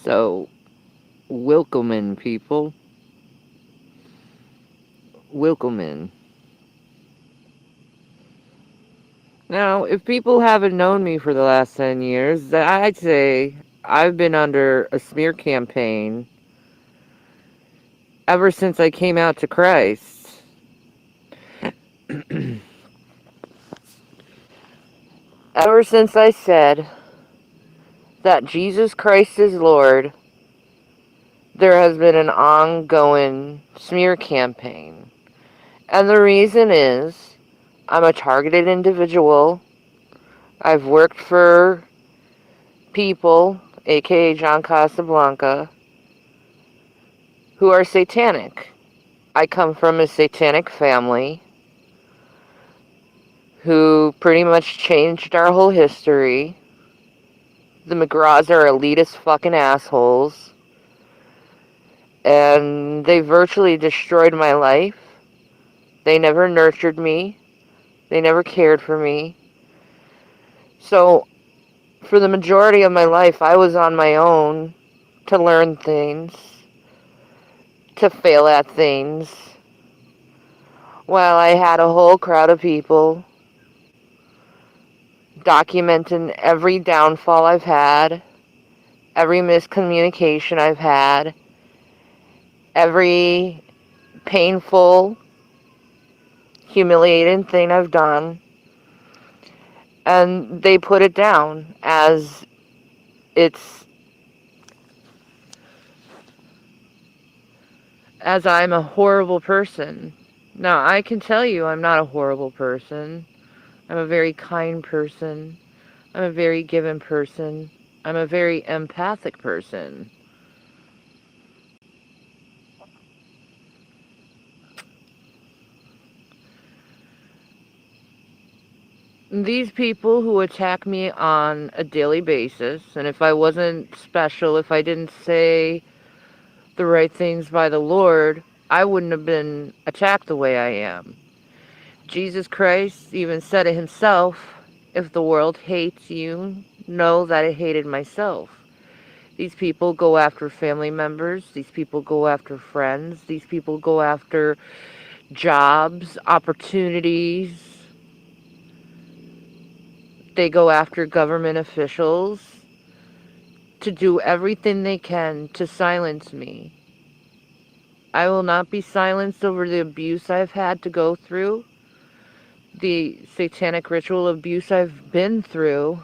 So, welcome in, people. Welcome in. Now, if people haven't known me for the last 10 years, then I'd say I've been under a smear campaign ever since I came out to Christ. Ever since I said that Jesus Christ is Lord, there has been an ongoing smear campaign. And the reason is I'm a targeted individual. I've worked for people, aka John Casablanca, who are satanic. I come from a satanic family who pretty much changed our whole history. The McGraws are elitist fucking assholes, and they virtually destroyed my life. They never nurtured me. They never cared for me. So, for the majority of my life, I was on my own to learn things, to fail at things, while I had a whole crowd of people documenting every downfall I've had, every miscommunication I've had, every painful, humiliating thing I've done. And they put it down as it's as I'm a horrible person. Now, I can tell you I'm not a horrible person. I'm a very kind person. I'm a very given person. I'm a very empathic person. These people who attack me on a daily basis, and if I wasn't special, if I didn't say the right things by the Lord, I wouldn't have been attacked the way I am. Jesus Christ even said it himself, if the world hates you, know that it hated myself. These people go after family members, these people go after friends, these people go after jobs, opportunities. They go after government officials to do everything they can to silence me. I will not be silenced over the abuse I've had to go through, the satanic ritual abuse I've been through.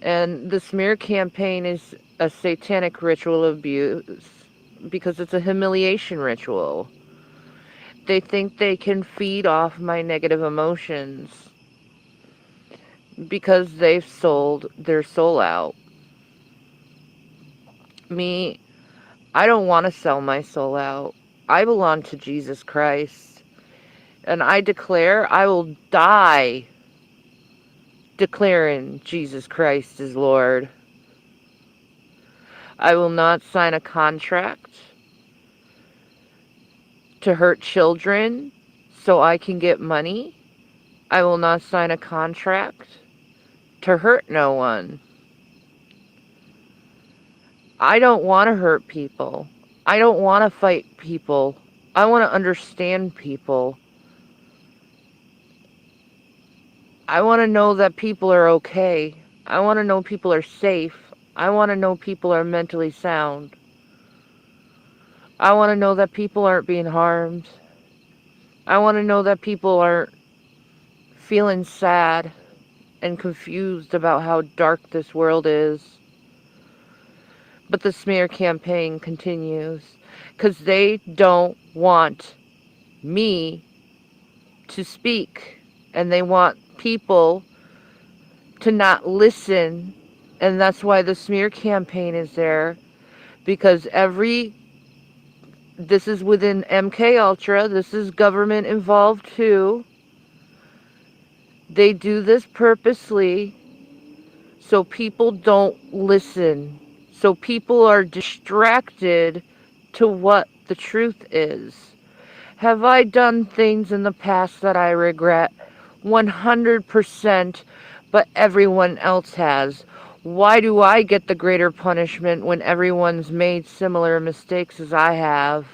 And the smear campaign is a satanic ritual abuse because it's a humiliation ritual. They think they can feed off my negative emotions because they've sold their soul out. Me, I don't want to sell my soul out. I belong to Jesus Christ. And I declare I will die declaring Jesus Christ is Lord. I will not sign a contract to hurt children so I can get money. I will not sign a contract to hurt no one. I don't want to hurt people. I don't want to fight people. I want to understand people. I want to know that people are okay. I want to know people are safe. I want to know people are mentally sound. I want to know that people aren't being harmed. I want to know that people aren't feeling sad and confused about how dark this world is. But the smear campaign continues because they don't want me to speak, and they want people to not listen, and that's why the smear campaign is there, because this is within MK Ultra, this is government involved too. They do this purposely so people don't listen, so people are distracted to what the truth is. Have I done things in the past that I regret? 100%, but everyone else has. Why do I get the greater punishment when everyone's made similar mistakes as I have?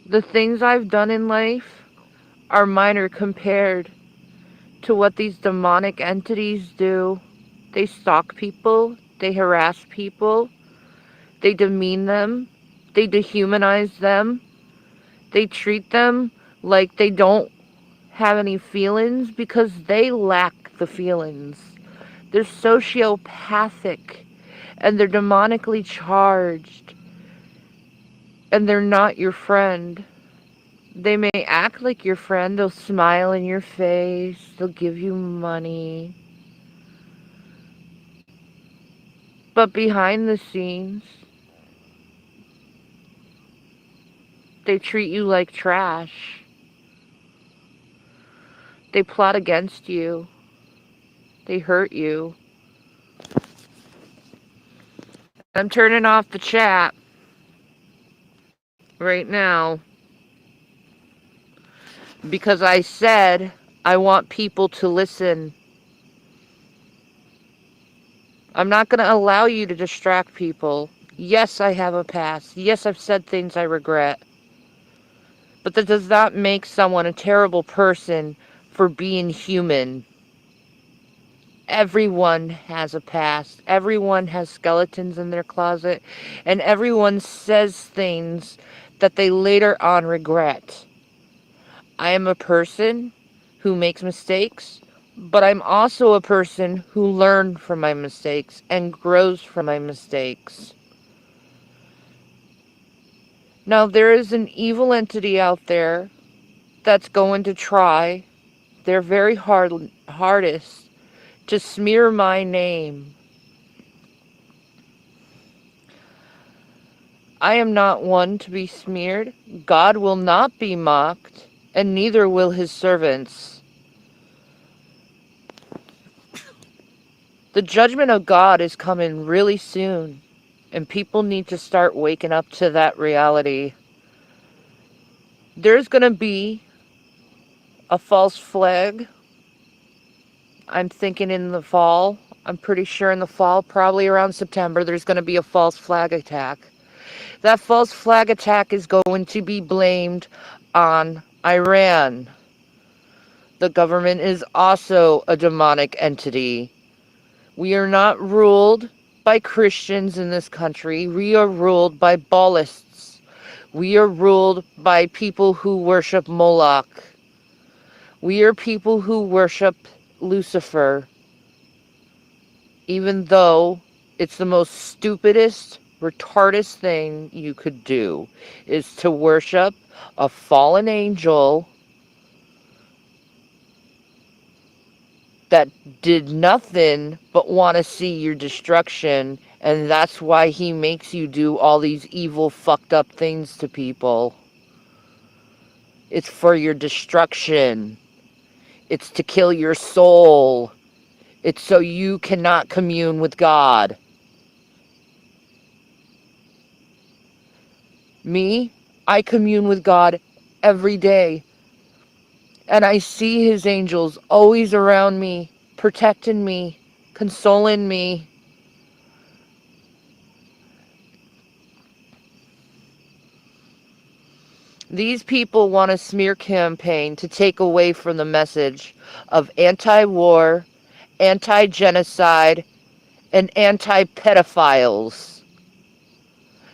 The things I've done in life are minor compared to what these demonic entities do. They stalk people, they harass people, they demean them, they dehumanize them, they treat them like they don't have any feelings because they lack the feelings. They're sociopathic and they're demonically charged and they're not your friend. They may act like your friend, they'll smile in your face, they'll give you money. But behind the scenes, they treat you like trash. They plot against you. They hurt you. I'm turning off the chat right now because I said I want people to listen. I'm not going to allow you to distract people. Yes, I have a past. Yes, I've said things I regret. But that does not make someone a terrible person for being human. Everyone has a past. Everyone has skeletons in their closet. And everyone says things that they later on regret. I am a person who makes mistakes, but I'm also a person who learns from my mistakes and grows from my mistakes. Now, there is an evil entity out there that's going to try their very hardest to smear my name. I am not one to be smeared. God will not be mocked, and neither will his servants. The judgment of God is coming really soon, and people need to start waking up to that reality. There's going to be a false flag. I'm thinking in the fall. I'm pretty sure in the fall, probably around September, there's going to be a false flag attack. That false flag attack is going to be blamed on Iran. The government is also a demonic entity. We are not ruled by Christians in this country. We are ruled by Baalists. We are ruled by people who worship Moloch. We are people who worship Lucifer. Even though it's the most stupidest, retardest thing you could do is to worship a fallen angel that did nothing but want to see your destruction, and that's why he makes you do all these evil, fucked up things to people. It's for your destruction. It's to kill your soul. It's so you cannot commune with God. Me, I commune with God every day. And I see his angels always around me, protecting me, consoling me. These people want a smear campaign to take away from the message of anti-war, anti-genocide, and anti-pedophiles.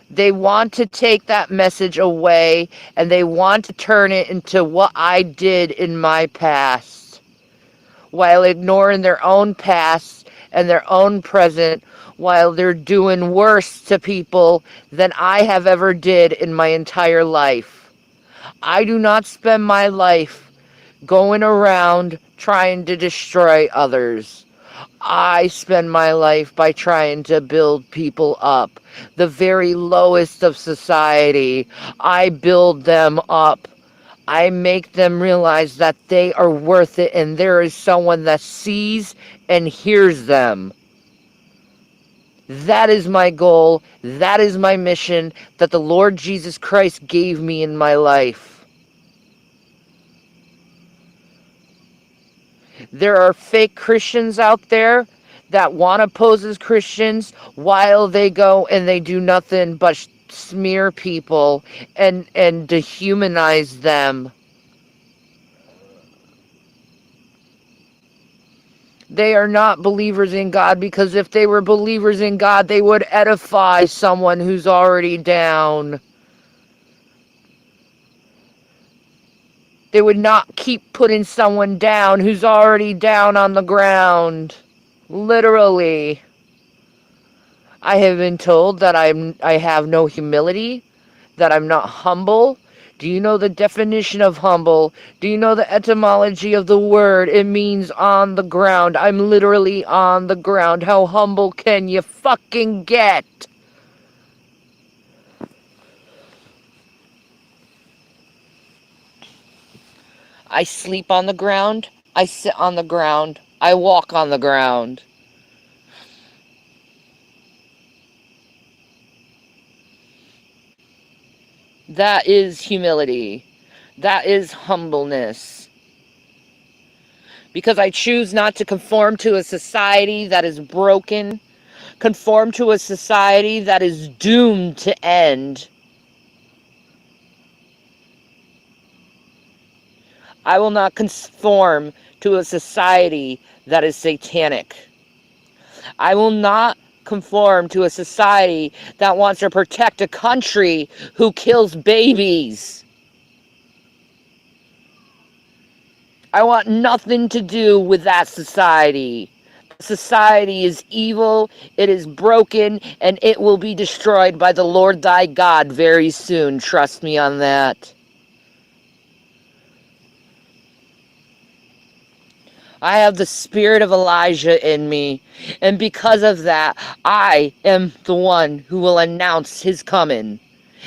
They want to take that message away, and they want to turn it into what I did in my past, while ignoring their own past and their own present, while they're doing worse to people than I have ever did in my entire life. I do not spend my life going around trying to destroy others. I spend my life by trying to build people up. The very lowest of society, I build them up. I make them realize that they are worth it and there is someone that sees and hears them. That is my goal. That is my mission that the Lord Jesus Christ gave me in my life. There are fake Christians out there that want to pose as Christians while they go and they do nothing but smear people and dehumanize them. They are not believers in God, because if they were believers in God, they would edify someone who's already down. They would not keep putting someone down who's already down on the ground. Literally. I have been told that I have no humility, that I'm not humble. Do you know the definition of humble? Do you know the etymology of the word? It means on the ground. I'm literally on the ground. How humble can you fucking get? I sleep on the ground. I sit on the ground. I walk on the ground. That is humility. That is humbleness. Because I choose not to conform to a society that is broken, conform to a society that is doomed to end. I will not conform to a society that is satanic. I will not conform to a society that wants to protect a country who kills babies. I want nothing to do with that society. Society is evil, it is broken, and it will be destroyed by the Lord thy God very soon. Trust me on that. I have the spirit of Elijah in me, and because of that, I am the one who will announce his coming.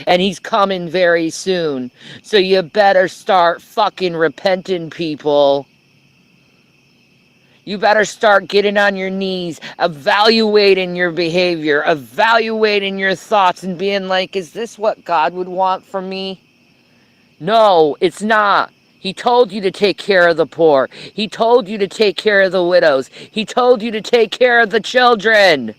And he's coming very soon. So you better start fucking repenting, people. You better start getting on your knees, evaluating your behavior, evaluating your thoughts, and being like, is this what God would want from me? No, it's not. He told you to take care of the poor. He told you to take care of the widows. He told you to take care of the children.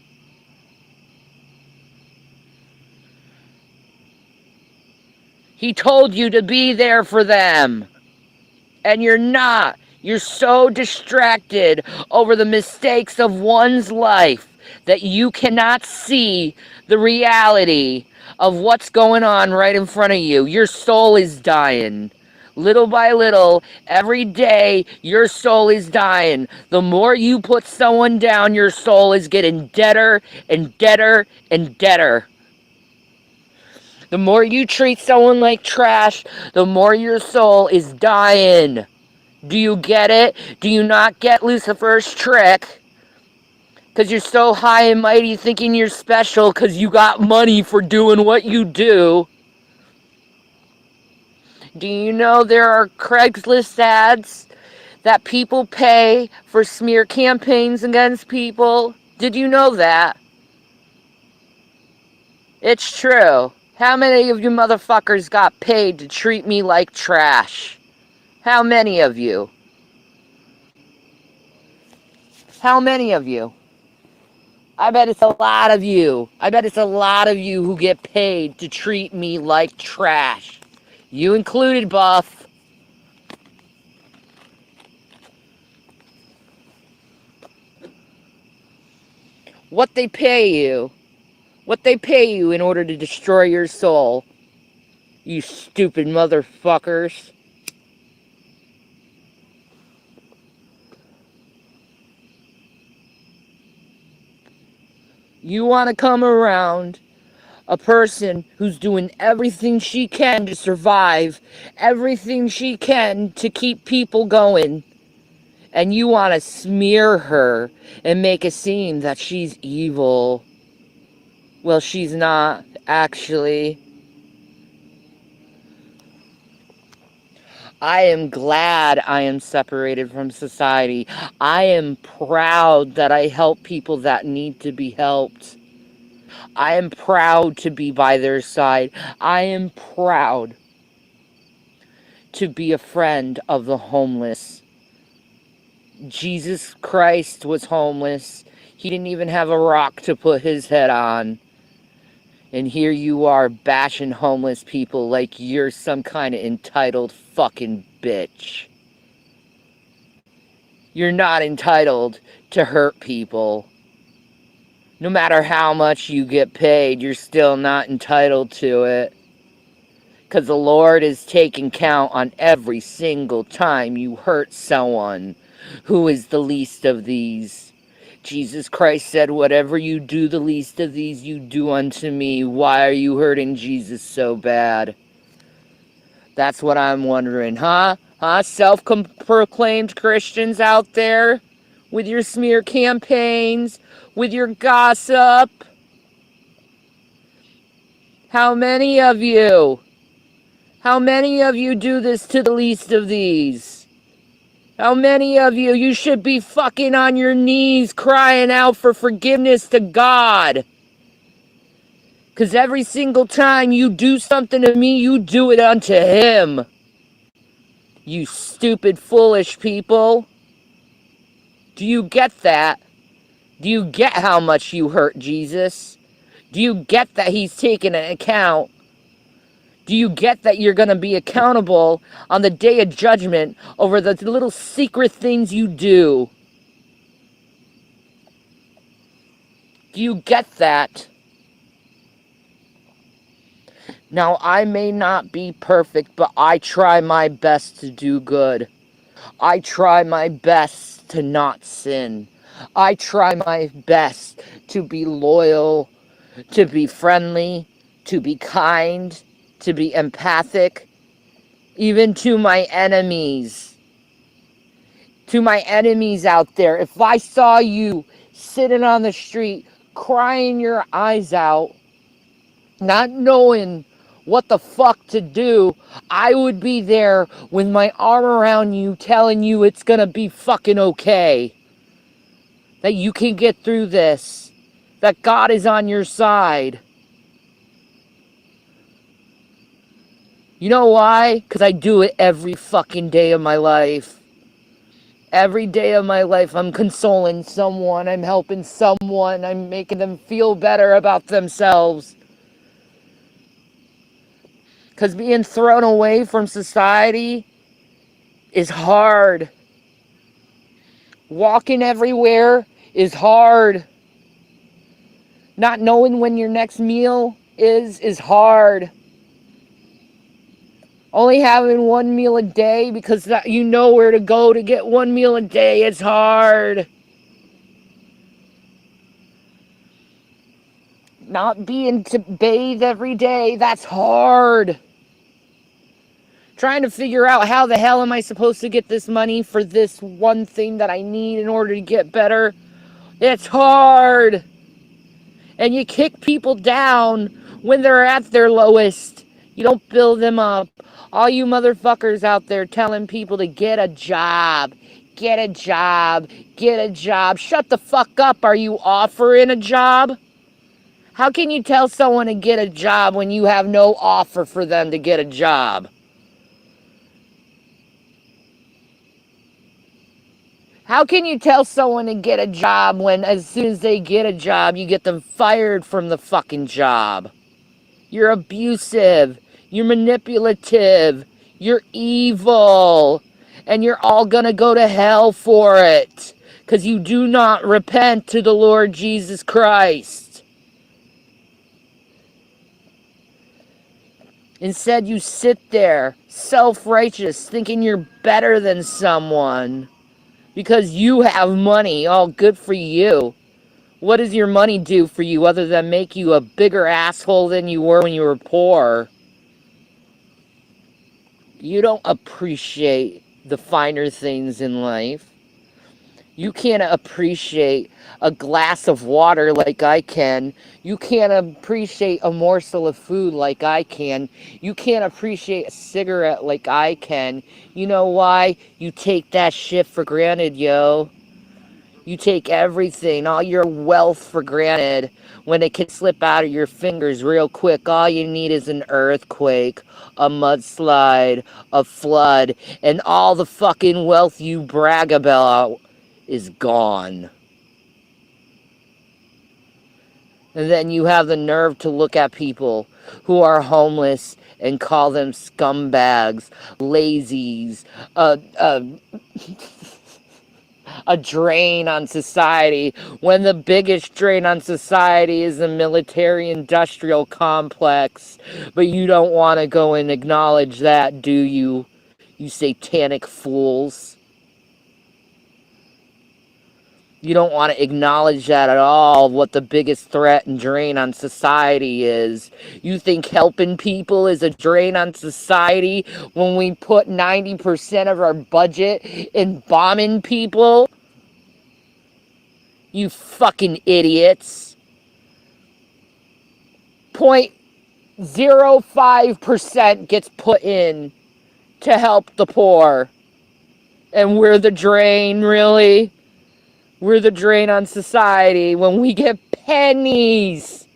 He told you to be there for them. And you're not. You're so distracted over the mistakes of one's life that you cannot see the reality of what's going on right in front of you. Your soul is dying. Little by little, every day, your soul is dying. The more you put someone down, your soul is getting deader and deader and deader. The more you treat someone like trash, the more your soul is dying. Do you get it? Do you not get Lucifer's trick? Because you're so high and mighty thinking you're special because you got money for doing what you do. Do you know there are Craigslist ads that people pay for smear campaigns against people? Did you know that? It's true. How many of you motherfuckers got paid to treat me like trash? How many of you? How many of you? I bet it's a lot of you. I bet it's a lot of you who get paid to treat me like trash. You included, Buff. What they pay you. What they pay you in order to destroy your soul. You stupid motherfuckers. You want to come around a person who's doing everything she can to survive, everything she can to keep people going, and you want to smear her and make it seem that she's evil. Well, she's not, actually. I am glad I am separated from society. I am proud that I help people that need to be helped. I am proud to be by their side. I am proud to be a friend of the homeless. Jesus Christ was homeless. He didn't even have a rock to put his head on. And here you are bashing homeless people like you're some kind of entitled fucking bitch. You're not entitled to hurt people. No matter how much you get paid, you're still not entitled to it. Because the Lord is taking count on every single time you hurt someone who is the least of these. Jesus Christ said, whatever you do the least of these, you do unto me. Why are you hurting Jesus so bad? That's what I'm wondering, huh? Self-proclaimed Christians out there with your smear campaigns, with your gossip. How many of you? How many of you do this to the least of these? How many of you? You should be fucking on your knees crying out for forgiveness to God. Because every single time you do something to me, you do it unto Him. You stupid, foolish people. Do you get that? Do you get how much you hurt Jesus? Do you get that He's taken an account? Do you get that you're going to be accountable on the day of judgment over the little secret things you do? Do you get that? Now, I may not be perfect, but I try my best to do good. I try my best to not sin. I try my best to be loyal, to be friendly, to be kind, to be empathic, even to my enemies. To my enemies out there, if I saw you sitting on the street crying your eyes out, not knowing what the fuck to do, I would be there with my arm around you telling you it's gonna be fucking okay. That you can get through this. That God is on your side. You know why? Because I do it every fucking day of my life. Every day of my life, I'm consoling someone, I'm helping someone, I'm making them feel better about themselves. Because being thrown away from society is hard. Walking everywhere is hard. Not knowing when your next meal is hard. Only having one meal a day because you know where to go to get one meal a day is hard. Not being to bathe every day, that's hard. Trying to figure out how the hell am I supposed to get this money for this one thing that I need in order to get better. It's hard. And you kick people down when they're at their lowest. You don't build them up. All you motherfuckers out there telling people to get a job. Get a job. Get a job. Shut the fuck up. Are you offering a job? How can you tell someone to get a job when you have no offer for them to get a job? How can you tell someone to get a job when as soon as they get a job, you get them fired from the fucking job? You're abusive. You're manipulative. You're evil. And you're all gonna go to hell for it. Because you do not repent to the Lord Jesus Christ. Instead, you sit there, self-righteous, thinking you're better than someone. Because you have money. Oh, good for you. What does your money do for you other than make you a bigger asshole than you were when you were poor? You don't appreciate the finer things in life. You can't appreciate a glass of water like I can. You can't appreciate a morsel of food like I can. You can't appreciate a cigarette like I can. You know why? You take that shit for granted, yo. You take everything, all your wealth for granted when it can slip out of your fingers real quick. All you need is an earthquake, a mudslide, a flood, and all the fucking wealth you brag about is gone. And then you have the nerve to look at people who are homeless and call them scumbags, lazies, a drain on society, when the biggest drain on society is the military-industrial complex. But you don't want to go and acknowledge that, do you? You satanic fools. You don't want to acknowledge that at all, what the biggest threat and drain on society is. You think helping people is a drain on society when we put 90% of our budget in bombing people? You fucking idiots. 0.05% gets put in to help the poor. And we're the drain, really? We're the drain on society when we get pennies.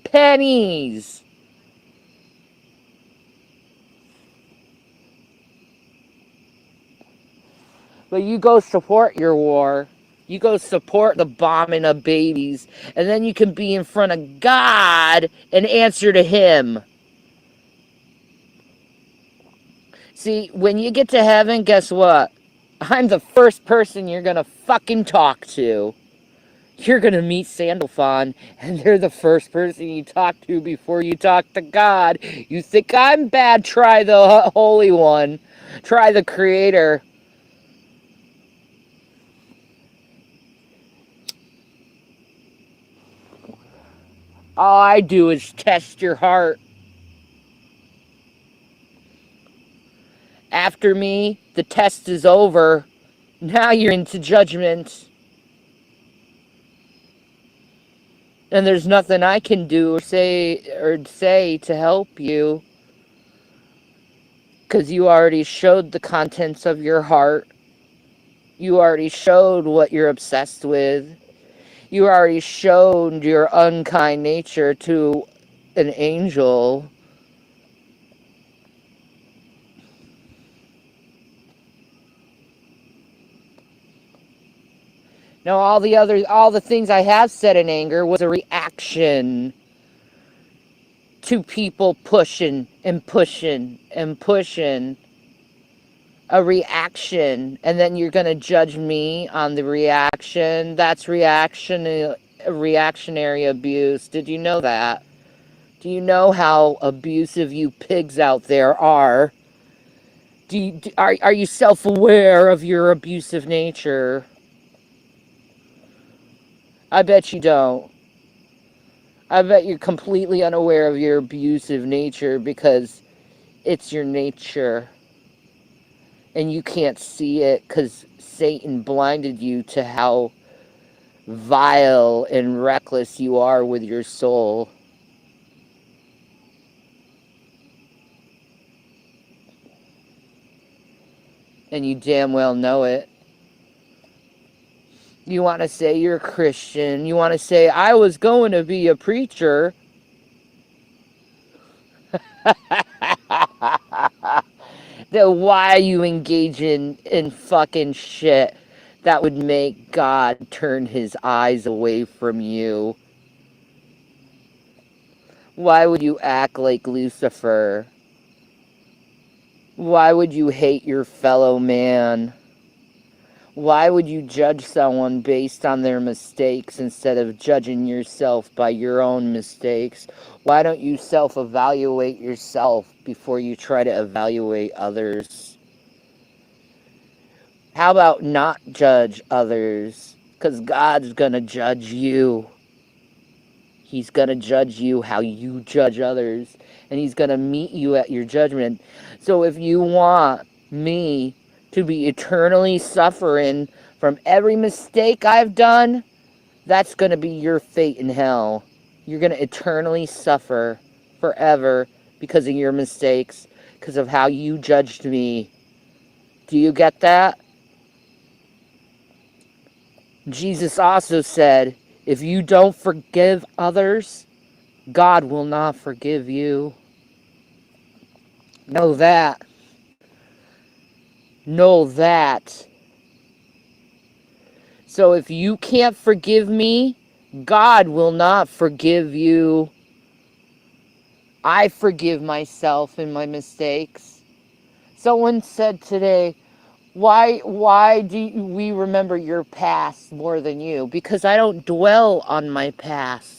Pennies. But you go support your war. You go support the bombing of babies. And then you can be in front of God and answer to Him. See, when you get to heaven, guess what? I'm the first person you're gonna fucking talk to. You're gonna meet Sandalphon, and they're the first person you talk to before you talk to God. You think I'm bad? Try the Holy One. Try the Creator. All I do is test your heart. After me, the test is over. Now you're into judgment. And there's nothing I can do or say to help you. Because you already showed the contents of your heart. You already showed what you're obsessed with. You already showed your unkind nature to an angel. Now, all the things I have said in anger was a reaction to people pushing and pushing and pushing. A reaction, and then you're going to judge me on the reaction. That's reactionary abuse. Did you know that? Do you know how abusive you pigs out there are? Are you self-aware of your abusive nature? I bet you don't. I bet you're completely unaware of your abusive nature because it's your nature. And you can't see it because Satan blinded you to how vile and reckless you are with your soul. And you damn well know it. You want to say you're a Christian. You want to say, I was going to be a preacher. Then why are you engaging in fucking shit that would make God turn His eyes away from you? Why would you act like Lucifer? Why would you hate your fellow man? Why would you judge someone based on their mistakes instead of judging yourself by your own mistakes? Why don't you self-evaluate yourself before you try to evaluate others? How about not judge others? Because God's going to judge you. He's going to judge you how you judge others. And He's going to meet you at your judgment. So if you want me to be eternally suffering from every mistake I've done, that's going to be your fate in hell. You're going to eternally suffer forever because of your mistakes, because of how you judged me. Do you get that? Jesus also said, if you don't forgive others, God will not forgive you. Know that. Know that. So if you can't forgive me, God will not forgive you. I forgive myself and my mistakes. Someone said today, why do we remember your past more than you? Because I don't dwell on my past.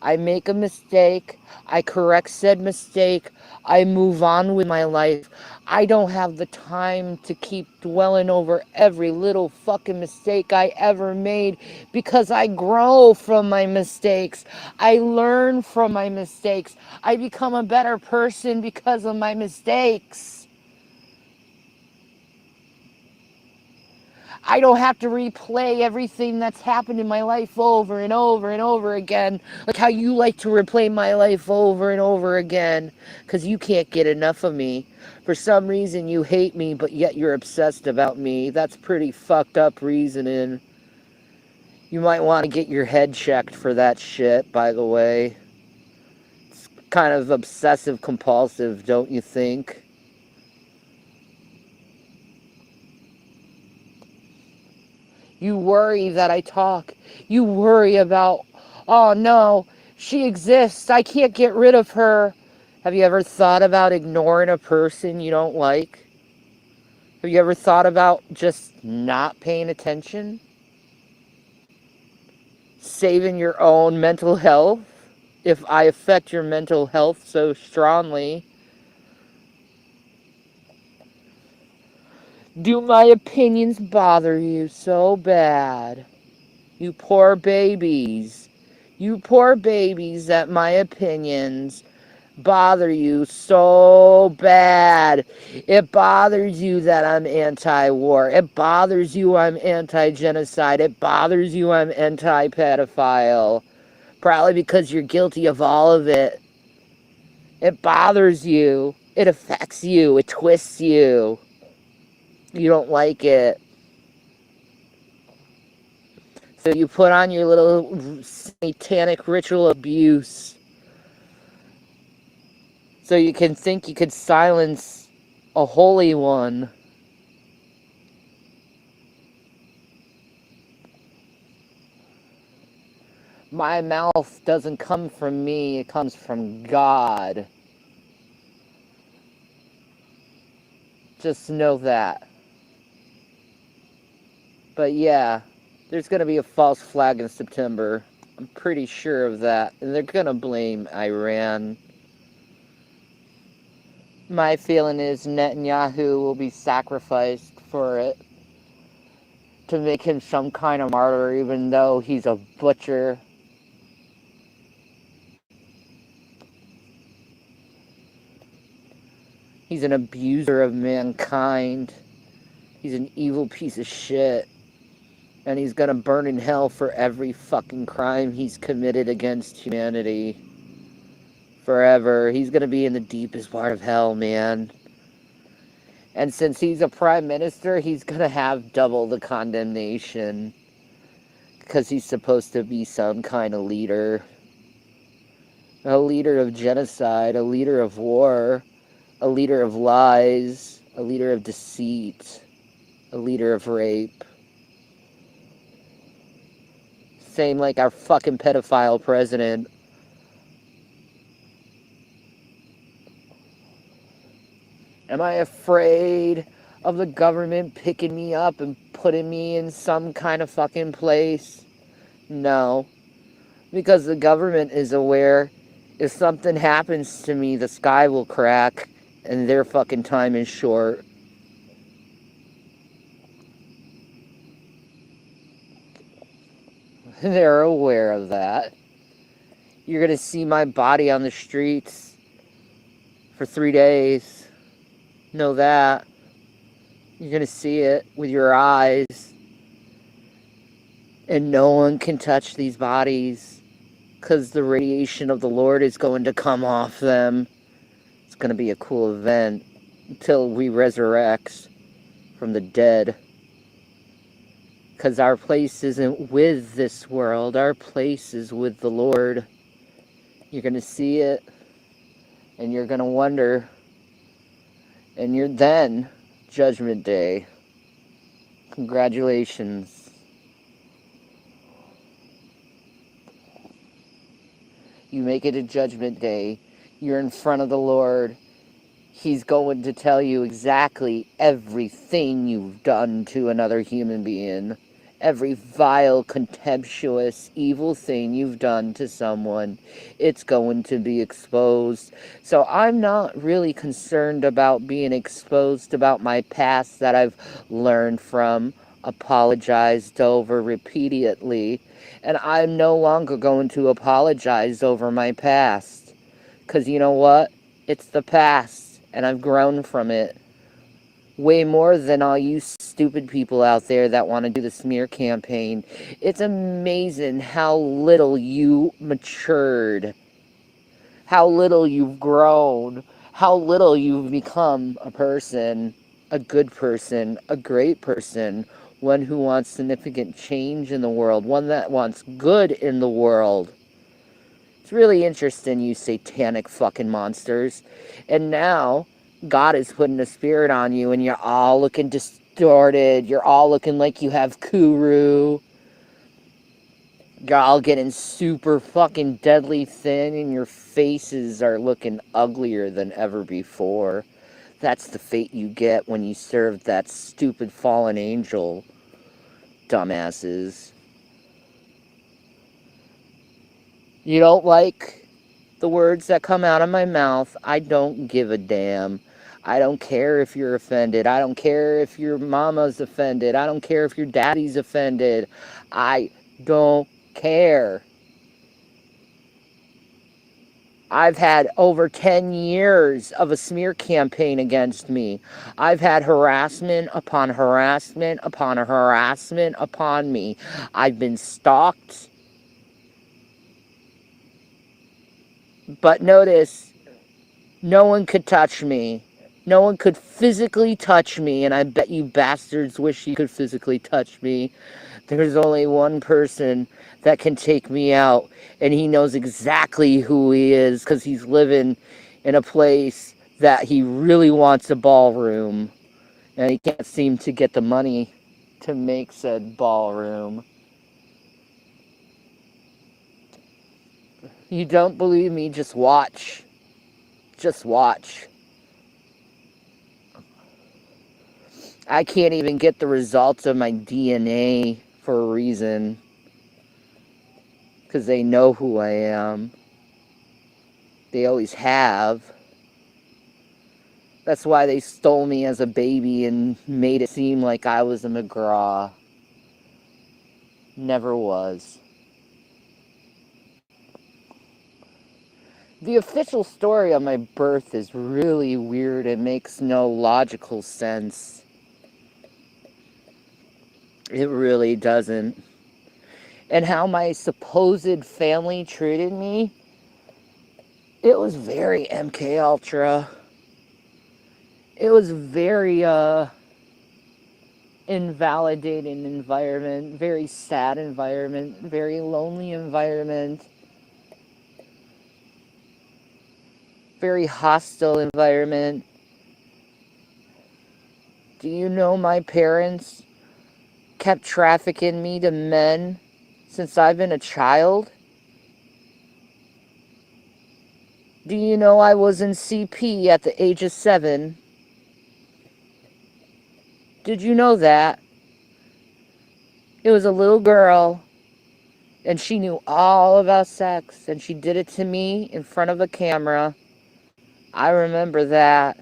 I make a mistake, I correct said mistake, I move on with my life. I don't have the time to keep dwelling over every little fucking mistake I ever made, because I grow from my mistakes. I learn from my mistakes. I become a better person because of my mistakes. I don't have to replay everything that's happened in my life over and over and over again, like how you like to replay my life over and over again, because you can't get enough of me. For some reason, you hate me, but yet you're obsessed about me. That's pretty fucked up reasoning. You might want to get your head checked for that shit, by the way. It's kind of obsessive compulsive, don't you think? You worry that I talk. You worry about, oh no, she exists. I can't get rid of her. Have you ever thought about ignoring a person you don't like? Have you ever thought about just not paying attention? Saving your own mental health? If I affect your mental health so strongly, do my opinions bother you so bad? You poor babies. You poor babies that my opinions bother you so bad. It bothers you that I'm anti-war. It bothers you I'm anti-genocide. It bothers you I'm anti-pedophile. Probably because you're guilty of all of it. It bothers you. It affects you. It twists you. You don't like it. So you put on your little satanic ritual abuse so you can think you could silence a holy one. My mouth doesn't come from me, it comes from God. Just know that. But yeah, there's going to be a false flag in September. I'm pretty sure of that. And they're going to blame Iran. My feeling is Netanyahu will be sacrificed for it, to make him some kind of martyr, even though he's a butcher. He's an abuser of mankind. He's an evil piece of shit. And he's gonna burn in hell for every fucking crime he's committed against humanity. Forever. He's gonna be in the deepest part of hell, man. And since he's a prime minister, he's gonna have double the condemnation. Because he's supposed to be some kind of leader. A leader of genocide, a leader of war, a leader of lies, a leader of deceit, a leader of rape. Same like our fucking pedophile president. Am I afraid of the government picking me up and putting me in some kind of fucking place? No. Because the government is aware if something happens to me, the sky will crack and their fucking time is short. They're aware of that. You're gonna see my body on the streets for 3 days. Know that. You're gonna see it with your eyes. And no one can touch these bodies, because the radiation of the Lord is going to come off them. It's gonna be a cool event until we resurrect from the dead. Because our place isn't with this world. Our place is with the Lord. You're gonna see it. And you're gonna wonder. And you're then Judgment Day. Congratulations. You make it to Judgment Day. You're in front of the Lord. He's going to tell you exactly everything you've done to another human being. Every vile, contemptuous, evil thing you've done to someone, it's going to be exposed. So I'm not really concerned about being exposed about my past that I've learned from, apologized over repeatedly, and I'm no longer going to apologize over my past. Because you know what? It's the past, and I've grown from it. Way more than all you stupid people out there that want to do the smear campaign. It's amazing how little you matured, how little you've grown, how little you've become a person, a good person, a great person, one who wants significant change in the world, one that wants good in the world. It's really interesting, you satanic fucking monsters. And now, God is putting a spirit on you, and you're all looking distorted. You're all looking like you have Kuru. You're all getting super fucking deadly thin, and your faces are looking uglier than ever before. That's the fate you get when you serve that stupid fallen angel, dumbasses. You don't like the words that come out of my mouth? I don't give a damn. I don't care if you're offended. I don't care if your mama's offended. I don't care if your daddy's offended. I don't care. I've had over 10 years of a smear campaign against me. I've had harassment upon harassment upon harassment upon me. I've been stalked. But notice, no one could touch me. No one could physically touch me, and I bet you bastards wish you could physically touch me. There's only one person that can take me out, and he knows exactly who he is because he's living in a place that he really wants a ballroom, and he can't seem to get the money to make said ballroom. You don't believe me? Just watch. Just watch. I can't even get the results of my DNA for a reason. Because they know who I am. They always have. That's why they stole me as a baby and made it seem like I was a McGraw. Never was. The official story of my birth is really weird. It makes no logical sense. It really doesn't. And how my supposed family treated me, it was very MK Ultra. It was very invalidating environment, very sad environment, very lonely environment, very hostile environment. Do you know my parents kept trafficking me to men since I've been a child? Do you know I was in CP at the age of 7? Did you know that? It was a little girl, and she knew all about sex, and she did it to me in front of a camera. I remember that.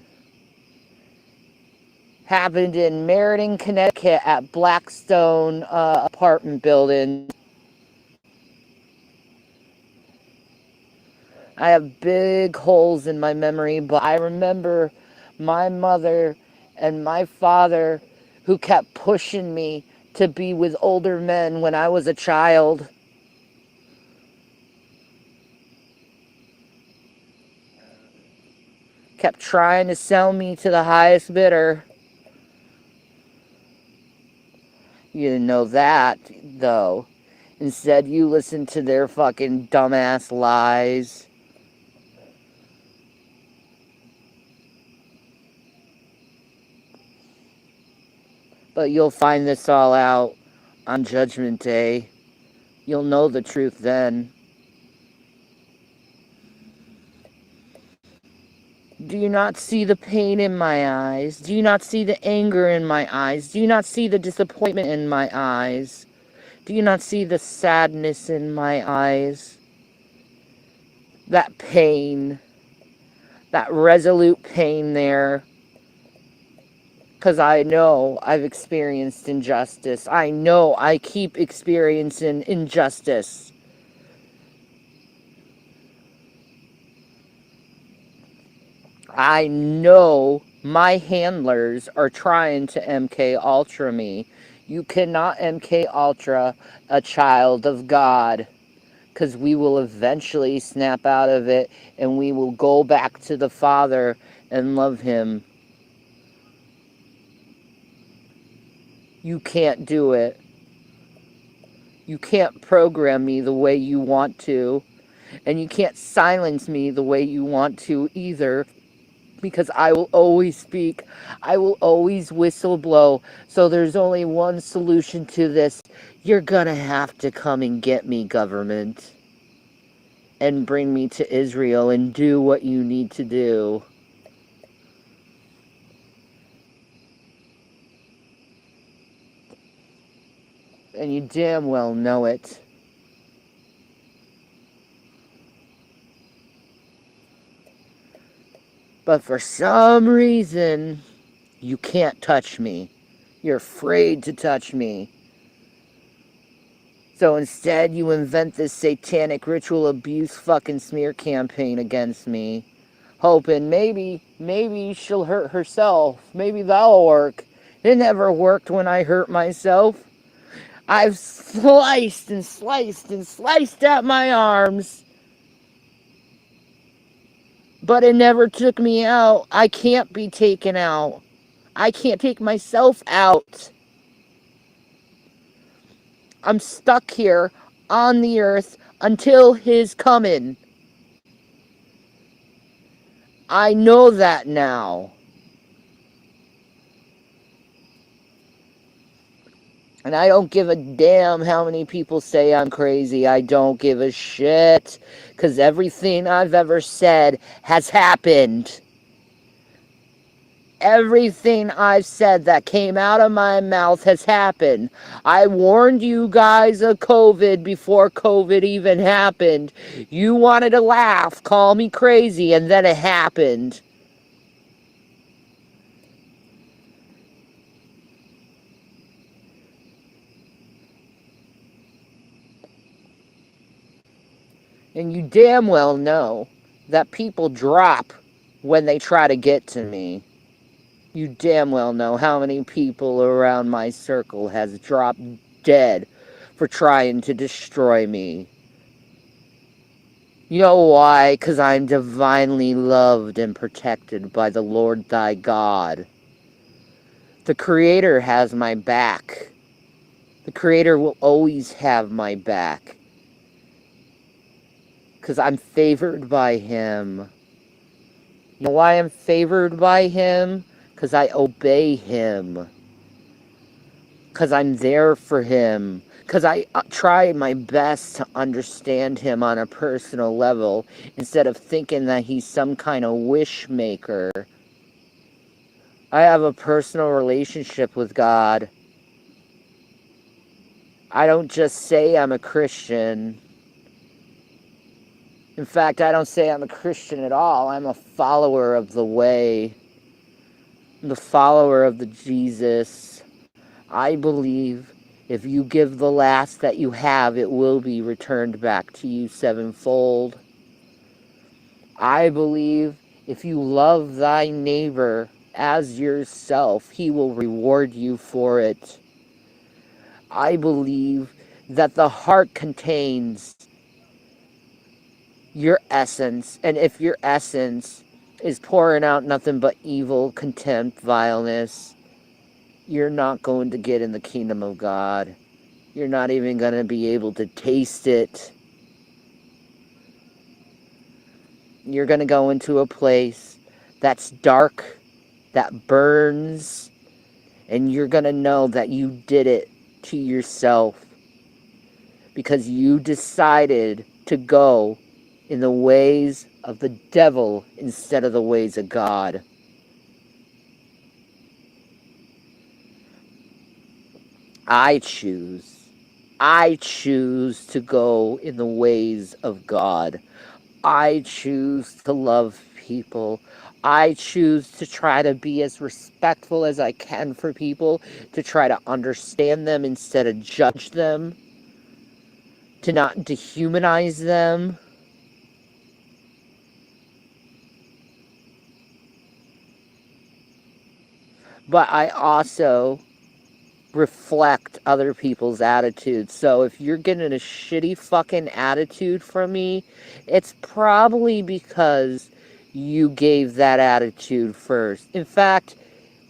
Happened in Meriden, Connecticut at Blackstone apartment building. I have big holes in my memory, but I remember my mother and my father who kept pushing me to be with older men when I was a child. Kept trying to sell me to the highest bidder. You didn't know that, though. Instead, you listened to their fucking dumbass lies. But you'll find this all out on Judgment Day. You'll know the truth then. Do you not see the pain in my eyes? Do you not see the anger in my eyes? Do you not see the disappointment in my eyes? Do you not see the sadness in my eyes? That pain, that resolute pain there. Because I know I've experienced injustice. I know I keep experiencing injustice. I know my handlers are trying to MK Ultra me. You cannot MK Ultra a child of God, because we will eventually snap out of it and we will go back to the Father and love Him. You can't do it. You can't program me the way you want to, and you can't silence me the way you want to either. Because I will always speak. I will always whistle blow. So there's only one solution to this. You're gonna have to come and get me, government. And bring me to Israel and do what you need to do. And you damn well know it. But for some reason, you can't touch me. You're afraid to touch me. So instead, you invent this satanic ritual abuse fucking smear campaign against me. Hoping maybe she'll hurt herself. Maybe that'll work. It never worked when I hurt myself. I've sliced and sliced and sliced at my arms. But it never took me out. I can't be taken out. I can't take myself out. I'm stuck here on the earth until His coming. I know that now. And I don't give a damn how many people say I'm crazy. I don't give a shit. Because everything I've ever said has happened. Everything I've said that came out of my mouth has happened. I warned you guys of COVID before COVID even happened. You wanted to laugh, call me crazy, and then it happened. And you damn well know that people drop when they try to get to me. You damn well know how many people around my circle has dropped dead for trying to destroy me. You know why? 'Cause I'm divinely loved and protected by the Lord thy God. The Creator has my back. The Creator will always have my back. 'Cause I'm favored by Him. You know why I'm favored by Him? 'Cause I obey Him. 'Cause I'm there for Him. 'Cause I try my best to understand Him on a personal level instead of thinking that He's some kind of wish maker. I have a personal relationship with God. I don't just say I'm a Christian. In fact, I don't say I'm a Christian at all. I'm a follower of the way. I'm the follower of the Jesus. I believe if you give the last that you have, it will be returned back to you sevenfold. I believe if you love thy neighbor as yourself, he will reward you for it. I believe that the heart contains your essence, and if your essence is pouring out nothing but evil, contempt, vileness, you're not going to get in the kingdom of God. You're not even going to be able to taste it. You're going to go into a place that's dark, that burns, And you're going to know that you did it to yourself because you decided to go in the ways of the devil instead of the ways of God. I choose to go in the ways of God. I choose to love people. I choose to try to be as respectful as I can for people, to try to understand them instead of judge them, to not dehumanize them. But I also reflect other people's attitudes. So if you're getting a shitty fucking attitude from me, it's probably because you gave that attitude first. In fact,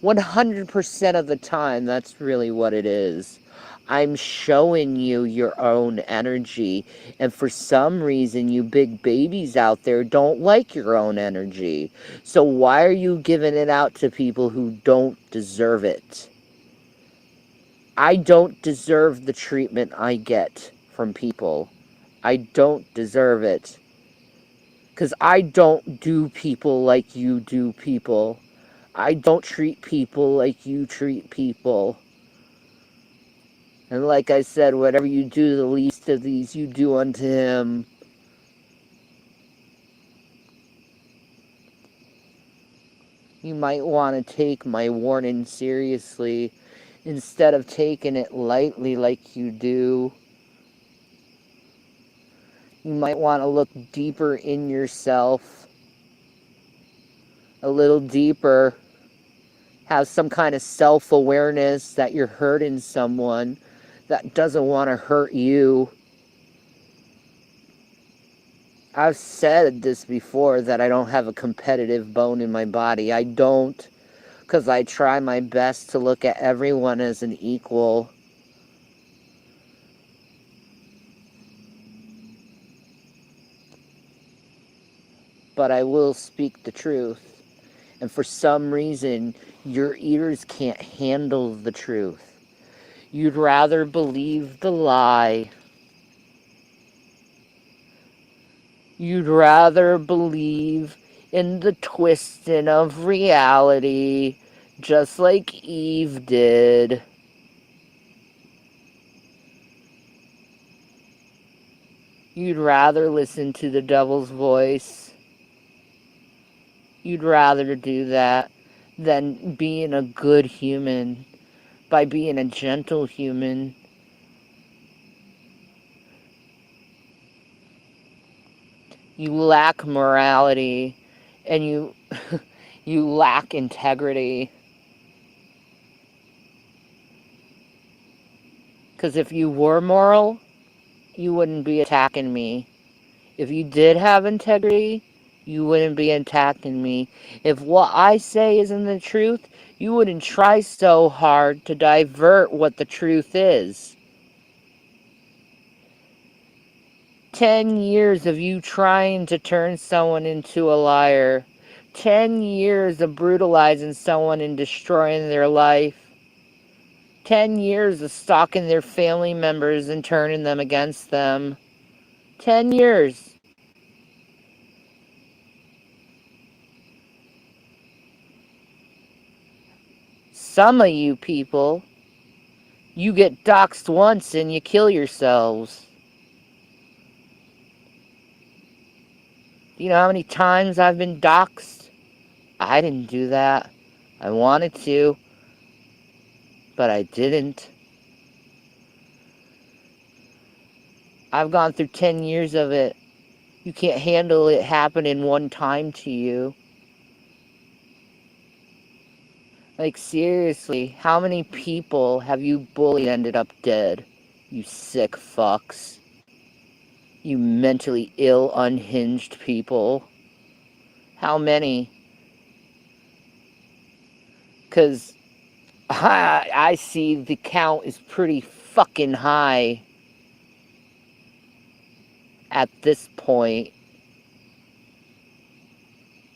100% of the time, that's really what it is. I'm showing you your own energy, and for some reason, you big babies out there don't like your own energy. So why are you giving it out to people who don't deserve it? I don't deserve the treatment I get from people. I don't deserve it. Because I don't do people like you do people. I don't treat people like you treat people. And like I said, whatever you do to the least of these, you do unto him. You might want to take my warning seriously instead of taking it lightly like you do. You might want to look deeper in yourself. A little deeper. Have some kind of self-awareness that you're hurting someone that doesn't want to hurt you. I've said this before, that I don't have a competitive bone in my body. I don't, because I try my best to look at everyone as an equal. But I will speak the truth. And for some reason, your ears can't handle the truth. You'd rather believe the lie. You'd rather believe in the twisting of reality, just like Eve did. You'd rather listen to the devil's voice. You'd rather do that than being a good human, by being a gentle human. You lack morality, and you you lack integrity. Because if you were moral, you wouldn't be attacking me. If you did have integrity, you wouldn't be attacking me. If what I say isn't the truth, you wouldn't try so hard to divert what the truth is. 10 years of you trying to turn someone into a liar. 10 years of brutalizing someone and destroying their life. 10 years of stalking their family members and turning them against them. 10 years. Some of you people, you get doxxed once and you kill yourselves. Do you know how many times I've been doxxed? I didn't do that. I wanted to, but I didn't. I've gone through 10 years of it. You can't handle it happening one time to you. Like, seriously, how many people have you bullied ended up dead? You sick fucks. You mentally ill, unhinged people. How many? Because I see the count is pretty fucking high at this point.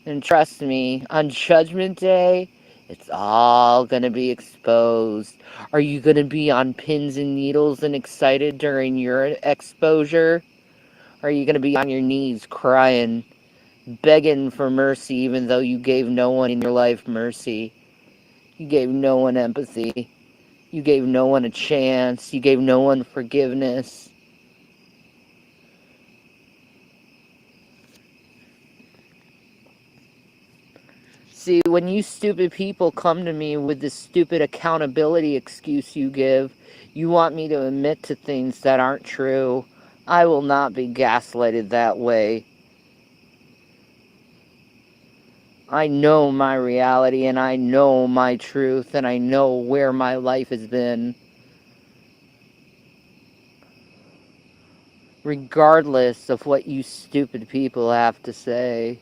And trust me, on Judgment Day, It's all going to be exposed. Are you going to be on pins and needles and excited during your exposure? Or are you going to be on your knees crying, begging for mercy, even though you gave no one in your life mercy? You gave no one empathy. You gave no one a chance. You gave no one forgiveness. See, when you stupid people come to me with this stupid accountability excuse you give, you want me to admit to things that aren't true. I will not be gaslighted that way. I know my reality, and I know my truth, and I know where my life has been. Regardless of what you stupid people have to say.